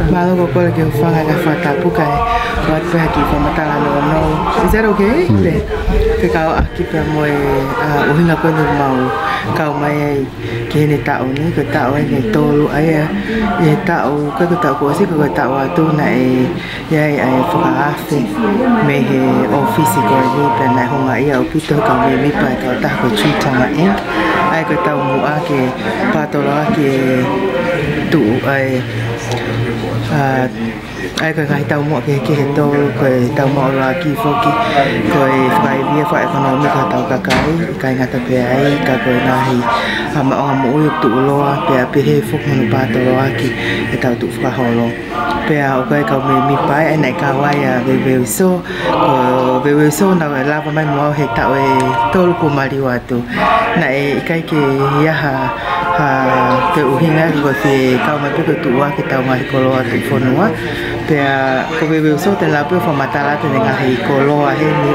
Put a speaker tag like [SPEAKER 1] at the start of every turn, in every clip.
[SPEAKER 1] Malo ko lagi ufanga na fatapukai buat pergi pematala no. Is that okay? Kau akip moi uhinga ko mau kau mai kini tau ni ko tau ni tolu aya e tau ko tau ko si ko tau tu na e ai fakafe me he office ko ni pe na honga ia opito ka me mi pa ka ta ko chi Tonga ai ko tau mu ake patola ke tu ai ai ko kai tau mo ke to ko tau mo la ki foki ko fai via fa economic ka tau ka kai ngata pe ai ka ko na hi ama mo u tu lo pe he fok mo pa to lo ki e tau tu fa holo pe a ko ka me mi pai ai nai ka wa ya ve so na la pa mai mo he tau e to ko mari wa tu na e kai ke ya ha te uhinga ko te ka mai pe tu wa ke tau mai ko lo tu fonua pe ko bebe so te la pe formatala te nga he ko lo a he ni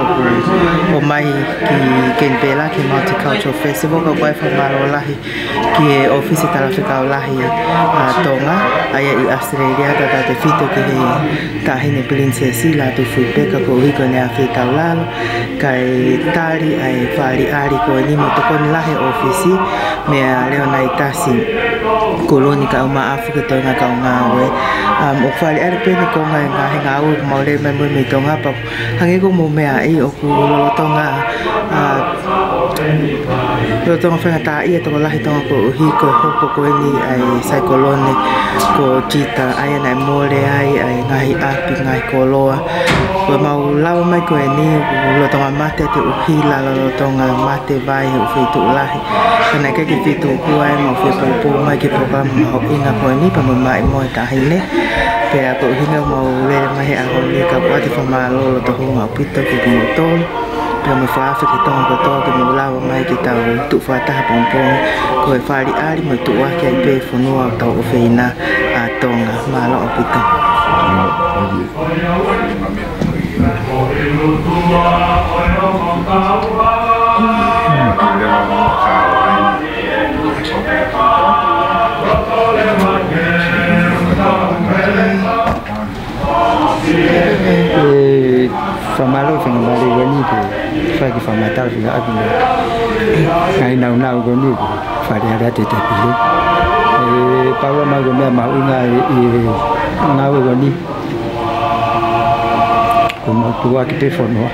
[SPEAKER 1] o mai ki Canberra ki Multicultural Festival ko vai formalo la ki office tala fe ka la hi Tonga ai i Australia ta te fito ki he ta he ni princesi Lātūfuipeka ko hi ko ne a fe ta la kai tali ai fali ari ko ni mo to ko la he office me a leonai tasi koloni ka uma Afrika to nga ka nga we o fali ari pe ko nga nga u mo le me me Tonga pa hangi ko mo me ai o ku lo Tonga lo Tonga fa ta ia to la hi Tonga ko hi ko ho ko ni ai sai koloni ko chita ai na mo le ai ngai api ngai ko lo ko mau la mai ko ni lo Tonga mate te u hi la lo Tonga mate vai u fe tu la kana ke ki fitu ku ai mo fe po mai ki program ho ina ko ni pa mo mai mo ta hi ne pe a ko hinga mo le mai a ho le ka pa ti fa ma lo to ho ma pito ki mo to pe mo fa fa ki to ko to ki mo la mai ki ta tu fa ta pom pom ko fa ri ari mo tu wa ki pe fo no ta o fe ina a Tonga ma lo pito
[SPEAKER 2] Famalo famali goni ke fagi famatal fi abi ngai nau goni fari ada te pili Paula ma goni ma unga ngau goni como tua que te forno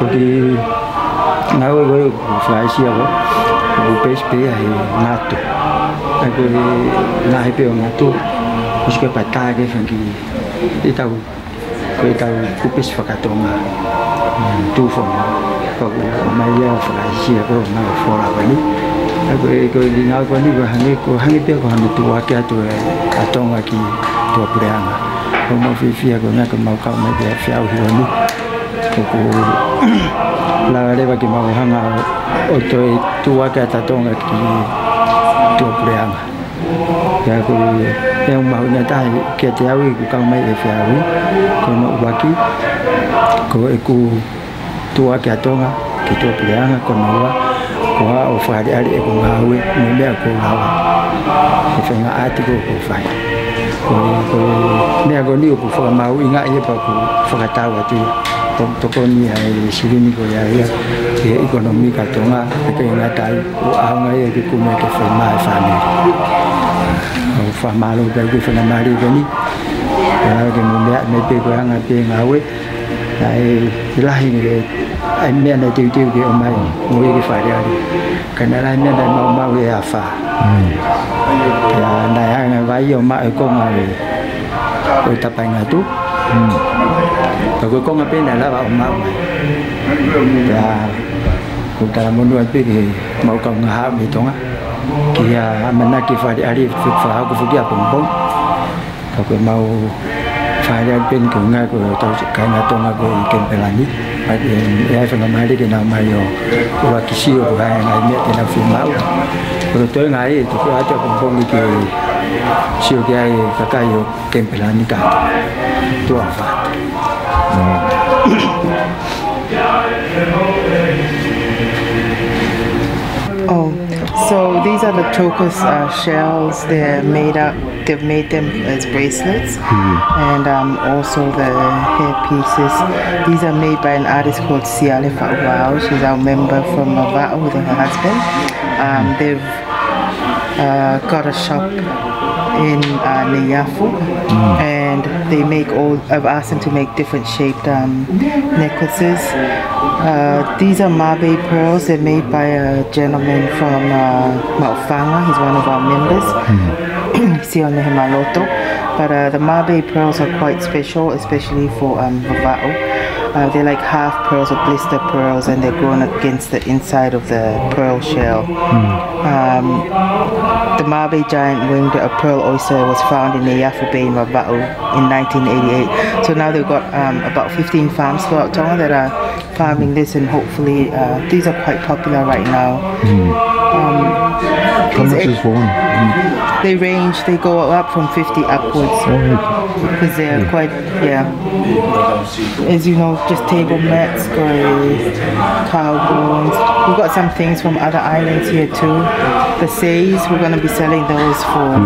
[SPEAKER 2] porque ngau goni fai sia o PSP ai Latu aku nahi pe ngatu uske pata ke fangi itau kupis fakatonga tu fo ko mai ya fai ko na fora bani aku ko dinga ko ni ko hangi pe ko hangi tu wa tu atonga ki tu pureanga ko mo fi ko na ko mau ka mai pe fiau hi ni ko la leva ki mau hanga o tu wa ka atonga ki tu pureanga ya ko yang mau nyata ke tiawi ku kang mai e fiawi ko no waki ko eku tua ke Tonga ki tu pureanga ko no wa ko o fa ari e ko ngawe me me ko ngawa e fa nga ati ko fai ko ne go ni ko fa mau inga ye pa ko fa tawa tu to ko ni ai sirini ko ya ke ekonomi ka Tonga ke nga tai o anga ye ki me ke fa mai family fa malo da ku fa na mari gani ya ke mo me pe ko anga pe ngawe ai lahi ni ai me na tiu ke o mai mo ye fa ya kana la me da mau ya fa ya na ya nga vai yo ma ko ngai ko ta pa nga tu ko ko nga pe na la ba ma ya ko ta mo no pe ke mau ka nga mi Tonga kia mana ki fa ari fa ko fu dia pom pom ko mau phải là bên của ngay của tàu cái ngã Tonga của Canberra ní, và ai phải làm cái nào mà yo, của cái siêu của hai ngày mẹ thì làm phim máu, rồi tối ngày thì tôi cho con cái siêu cái yo Canberra ní cả, tôi ăn phải.
[SPEAKER 1] Oh, so these are the turquoise shells. They've made them as bracelets, and also the hair pieces. These are made by an artist called Siale Fa'uao. She's our member from Mava'o with her husband. They've got a shop in Niafu, and they make I've asked them to make different shaped necklaces. These are Mabe pearls. They're made by a gentleman from Maufanga. He's one of our members. Sione Himaloto. But the Mabe pearls are quite special, especially for Vava'o. They're like half pearls or blister pearls, and they're grown against the inside of the pearl shell. The Mabe giant winged pearl oyster was found in the Yafu Bay in Vava'o in 1988. So now they've got about 15 farms throughout Tonga that are farming this, and hopefully these are quite popular right now.
[SPEAKER 3] How much is one?
[SPEAKER 1] They range, they go up from 50 upwards, because they're quite, as you know, just table mats, cow bones. We've got some things from other islands here too. The says, we're going to be selling those for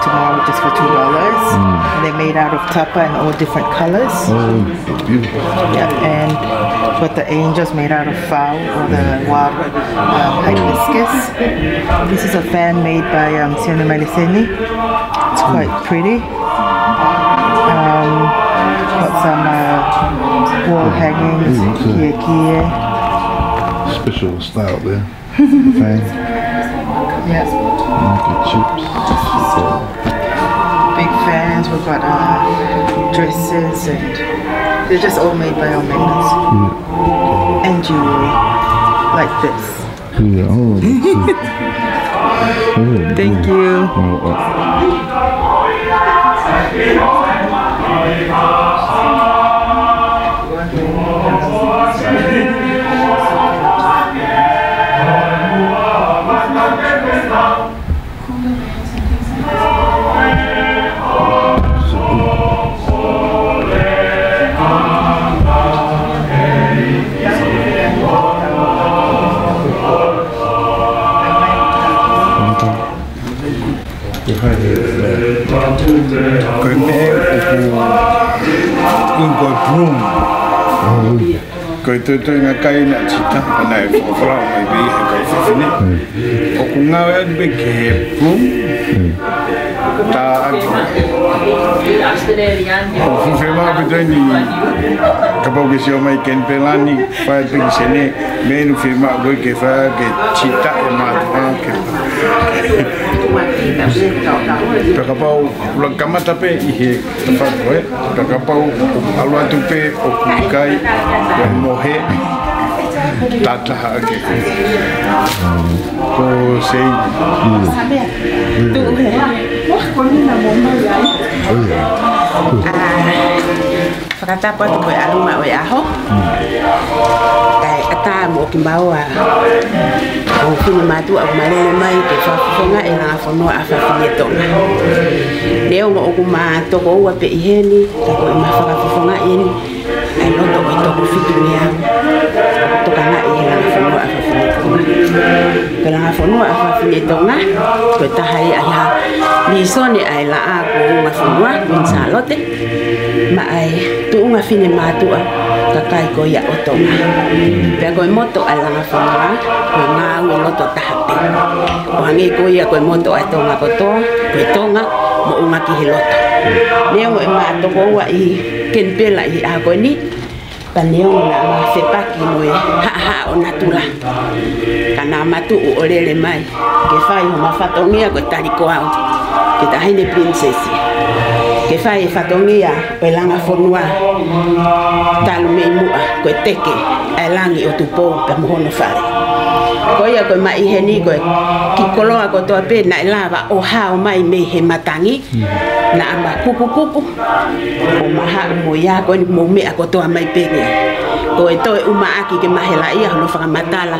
[SPEAKER 1] tomorrow just for $2. They're made out of tapa in all different colors.
[SPEAKER 3] Beautiful.
[SPEAKER 1] Yeah, and got the angels made out of fowl or the wild hibiscus. This is a fan made by Sione Meliseni. It's quite pretty. Got some wall hangings, kia.
[SPEAKER 3] Special style there. Fan.
[SPEAKER 1] Yeah.
[SPEAKER 3] Chips.
[SPEAKER 1] Big fans. We've got dresses, and they're just all made by our members. And jewelry like this. Thank you.
[SPEAKER 4] Koi tu nga kai na cita na fofra mai bi ka fini o kunga ya be ke plum ta o fema be ni ka ba ke sio mai ken pelani fa be sene me no fema go ke fa ke cita e ma ke Kakapau ulang kamata pe ihe tempat koe. Kakapau alua tu pe o kukai yang mohe tata ake. Ko sei.
[SPEAKER 5] Fakata pa tu koe aluma o aho. Kai ata mo kimbawa. O kini matu aku malele mai ke whafonga e nga whanua a whawhine Tonga. Leo mo oku ma toko ua pe iheni, tako e ma whakawhafonga eni, ai loto i toko whitu mea. Toka nga i nga whanua a whawhine Tonga. Ka nga whanua a whawhine Tonga, koe tahai ai ha lisone ai la a ko unga whanua, winsa lote. Ma ai tu unga whine matua, ka kai ko ia o Tonga. Pea koe moto ai langa whanua, koe ngā ue loto tahape. O hangi ko ia koe moto ai Tonga kotoa, koe Tonga mo unga ki he loto. Neo mo e maa toko ua i kenpela i a koe ni, pa neo na ma whepaki mo e ha o natura. Ka nā matu o orele mai, ke whai ho ma whatongia koe tariko au, ke tahine princesi. Ke whai e whatongia o e langa whanua, talu mei mua koe teke, ai langi o tupo pe mohono whare. ko ia ko mai he ni ko ki koloa ko to pe na lava o ha o mai me he matangi na ama kuku o maha mo ya ko ni mo me ko to mai pe ni ko e to uma aki ke mahela ia no fa matala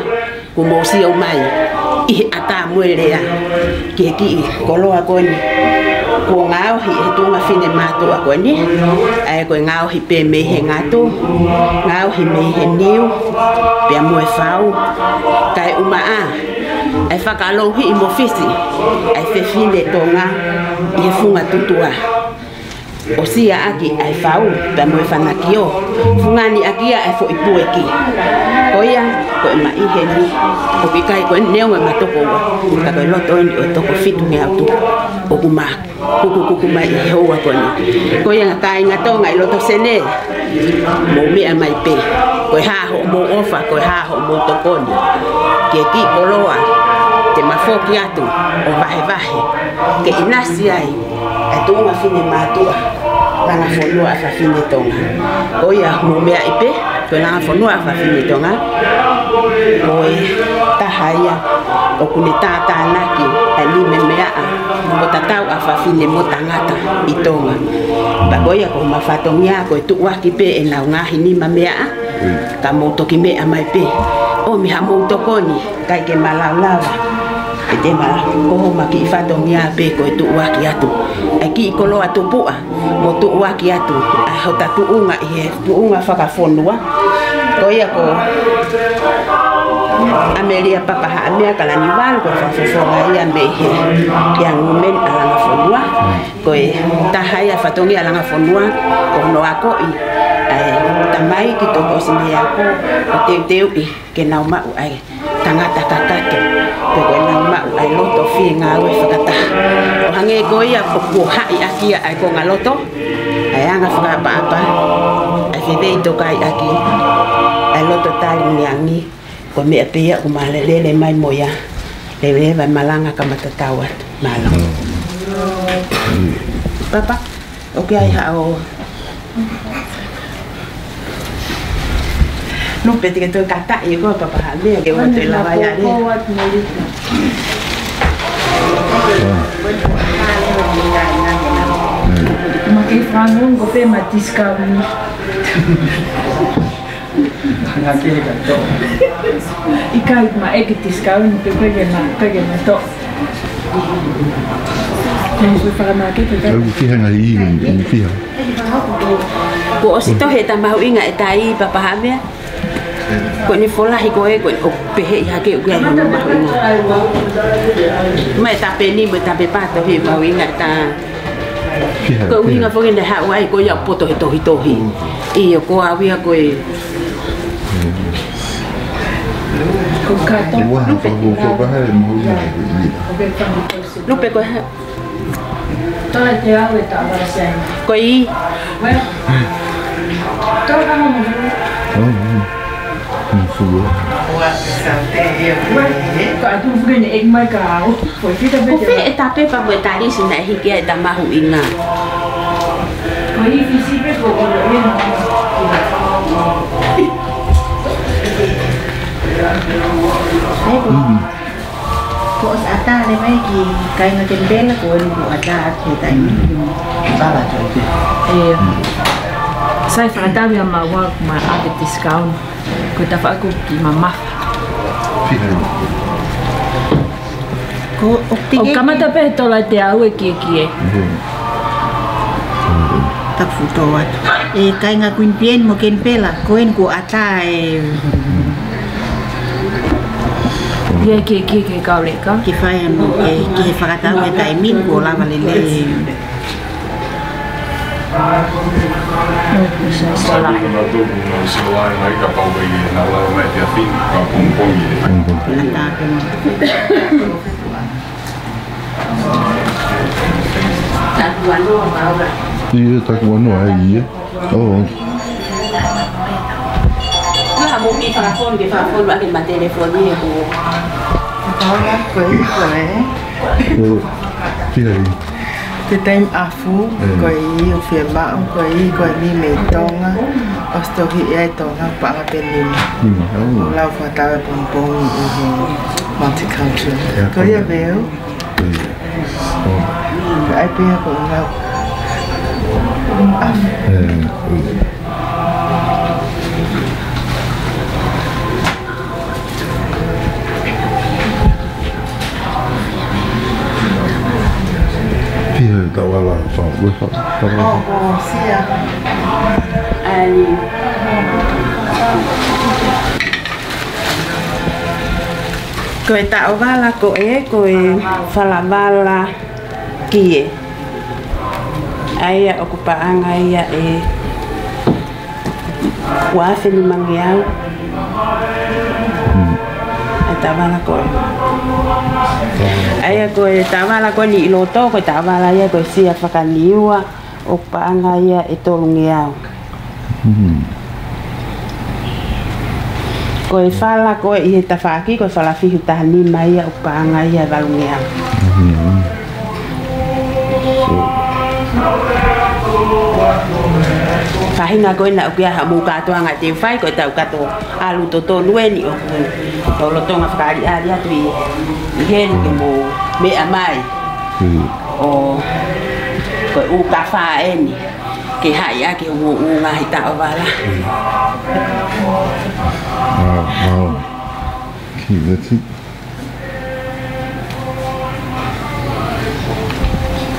[SPEAKER 5] ko mo si o mai I ata muere ya ke ki koloa ko ni ko ngao hi e tunga fine mato a ko ni ai ko ngao hi pe me he ngato ngao hi me he niu pe mo e fau kai uma a ai fa ka lo hi mo fisi ai fe fine tonga I funga tutua o sia aki ai fau pe mo e fanakio fungani aki ai fo ipueki ko ia ko ma I he ni ko ki kai ko neo ma toko ka ko lo to ni o toko fitu me auto o kuma kuku mai ho wa ko ni ko ia kai nga to ngai lo to sene mo mi a mai pe ko ha ho mo ofa ko ha ho mo toko ni ke ki koloa te mafoki atu o vahe ke inasi ai e tu ma fine matua langa fonua fa fine tonga o ia mo mea ipe ko langa fonua fa fine tonga oi tahaya o kuni tata naki ali me mea o tatau a fa fine mo tangata I tonga ba ko ia ko ma fatongia ko tu wa ki pe na ngahi ni ma mea ka mo to ki mea mai pe o mi ha mo to koni kai ke malalawa e te mala ko ma ki fatongia pe ko tu wa ki atu ai ki ko lo atu pua mo tu wa ki atu a ho ta tu unga I tu unga fa ka fonua ko ia ko Amelia papa ha mea kala ni wal ko fa ia me he yang men ala fonua ko e tahaya fatongia ala fonua ko no ako I ai tamai ki to ko sinia ko o teu I ke na ma ai tangata tatato ko na ma ai loto fi nga we fakata o hange ko ia ko ha I akia ai ko ngaloto ai anga fa apa ai fe to kai aki ai loto tali nyangi ko me apea ko malele mai moya le vai malanga ka matatawat malo papa okay ai ha o no peti que to kata I ko papa ha me ke o te la vaya ni
[SPEAKER 6] makai frangun ko pe matiska ni
[SPEAKER 2] Nakiri ka to.
[SPEAKER 6] Ikai ma ekitis kaun pe pege na to. Ko fa ma ke pe.
[SPEAKER 3] Au ki hanga I ni fiha.
[SPEAKER 5] Ko si to he ta mau inga e tai papa ha me. Ko ni fola hi ko e ko pe he ya ke ko ma mau inga. Mai ta pe ni mo ta pe pa to he mau inga ta. Ko inga fo nge ha wai ko ya poto hito hi. I ko awia ko e lupe ko ha
[SPEAKER 6] to te ave ta ba sen
[SPEAKER 5] ko I
[SPEAKER 6] to ka mo ka tu fuge ni ek mai ka o foi fita be
[SPEAKER 5] ko fe eta pe pa mo tari sin na hi ke ta ma hu inga
[SPEAKER 6] ko I fisi pe ko o ye no
[SPEAKER 7] ko sa ata le mai ki kai na Canberra ko ni ko ata ke tai baba to
[SPEAKER 6] sai fa ta via ma wa ma ave discount ko ta fa ko ki mama
[SPEAKER 7] ko
[SPEAKER 6] o kamata pe to la te au ki
[SPEAKER 7] ta futo wat e kai nga kuin pien mo ken pela ko en ko ata e
[SPEAKER 6] ye ki ka le ka
[SPEAKER 7] ki fai mo ki fakata we tai min ko la vale le
[SPEAKER 6] sala
[SPEAKER 3] Ia tak wano ai. Oh.
[SPEAKER 5] ha mo mi fa phone ba ke ma telefoni ko
[SPEAKER 1] Paula ko I
[SPEAKER 3] Fiha.
[SPEAKER 1] Ke time afu, ko I o fia ma'u, ko ni me Tonga, o stohi e Tonga pa nga penima. O lau whatawe pompong I he multicultural. Ko ia veo? Ka ai pia ko lau afu.
[SPEAKER 3] Pia ka wala wha wiha.
[SPEAKER 1] Sia.
[SPEAKER 5] Koe tau wala ko koe whala wala kie. Aia o kupaanga ia wawhini mangi au. Tawala koe. Aia koe tawala koe ni iloto koe tawala ia koe sia whakaniua o paanga ia tolungi au. Koe whala koe I he tawhaki koe whala whihu tahanima ia o paanga ia walungi au. Kahinga koe na ukia hamu katoa nga te whai koe tau kato alu toto nueni o koe. Tau lotonga whakari ari atu I henu ke mo mea mai. O koe u ka wha eni. Ke hai ake o ngahi tau wala.
[SPEAKER 3] Wow. Okay, that's it.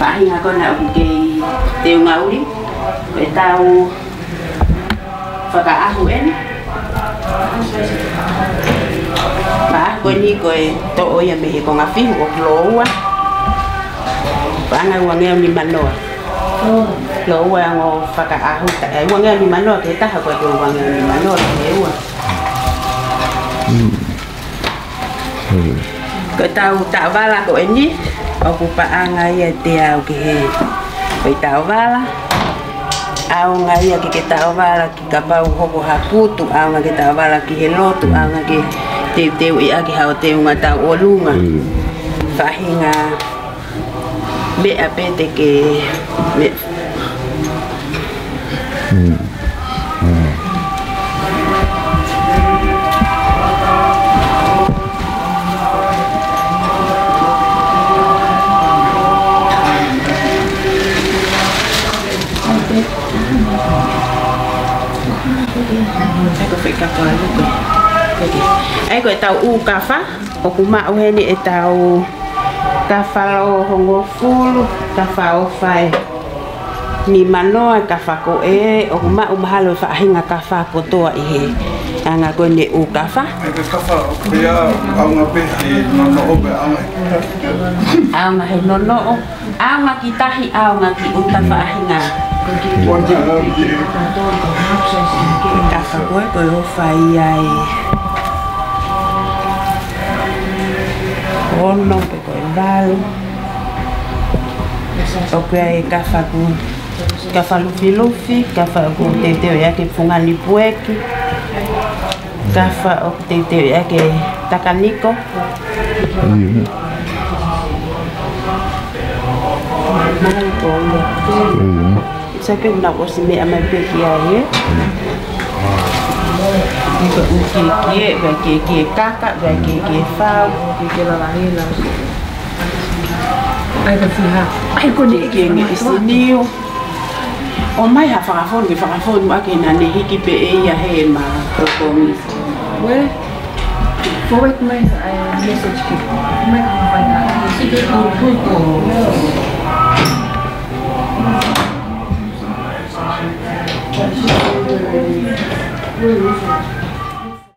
[SPEAKER 5] Kahinga koe na uki te ungauri. Koe tau Tuku'aho eni. Koe ni koe to'o ia mehe ko ngā whihu o loua. Paanga ua ngeo ni manoa. Loua ngō Tuku'aho. Ua ngeo ni manoa ke taha koe te ua ngeo ni manoa ke ua. Koe tau wala koe ni. O ku paanga ia te au ke he. Koe tau wala. Au nga ia ki ke tau wala ki ka pau hoko haputu, au nga ke tau wala ki he lotu, au nga ke teu I aki hao teu nga tau olunga. Whahinga mea pete ke me. Ai koe tau kafa o kumau heni tau kafa lo hongo fulu kafa o fai ni manoa kafa ko o kumau mahalo whaahinga kafa kotoa I he anga koe ne kafa
[SPEAKER 4] Kafa o pia au ngā pe he nono o pe au
[SPEAKER 5] au ngā he nono o au ngā ki tahi au ngā ki uta whaahinga kafa koe o fai ai Pouono pe koe walu. O koe kafa ku kafa lufi, kafa ku te yake fungani pueki. Kafa o te yake takaniko. Sa ke na o si me ama peki ai. Iko uki kaka, ki fau, ki lalahila. Ai ka fiha. Ai ko ni ki ngi isiniu. O mai ha whakafonu ma ke na ne hiki pe ia he ma prokomi.
[SPEAKER 6] Well, forward mai message ki. Mai ka whaina. Si ke ko